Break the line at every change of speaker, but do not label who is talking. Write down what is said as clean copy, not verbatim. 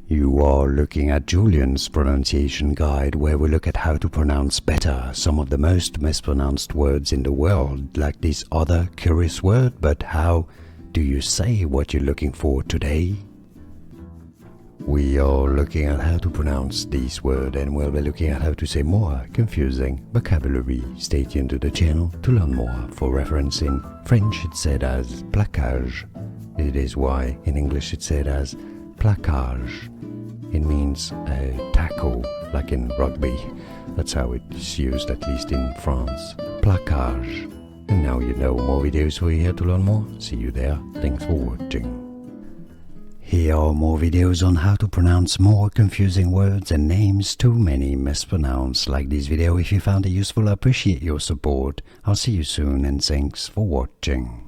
You are looking at Julian's pronunciation guide, where we look at how to pronounce better some of the most mispronounced words in the world, like this other curious word. But how do you say what you're looking for today? We are looking at how to pronounce this word, and we'll be looking at how to say more confusing vocabulary. Stay tuned to the channel to learn more. For reference, in French it's said as placage. It is why in English it's said as placage. It means a tackle, like in rugby. That's how it's used, at least in France. Placage. And now you know more videos for you here to learn more. See you there. Thanks for watching. Here are more videos on how to pronounce more confusing words and names too many mispronounced. Like this video if you found it useful. I appreciate your support. I'll see you soon, and thanks for watching.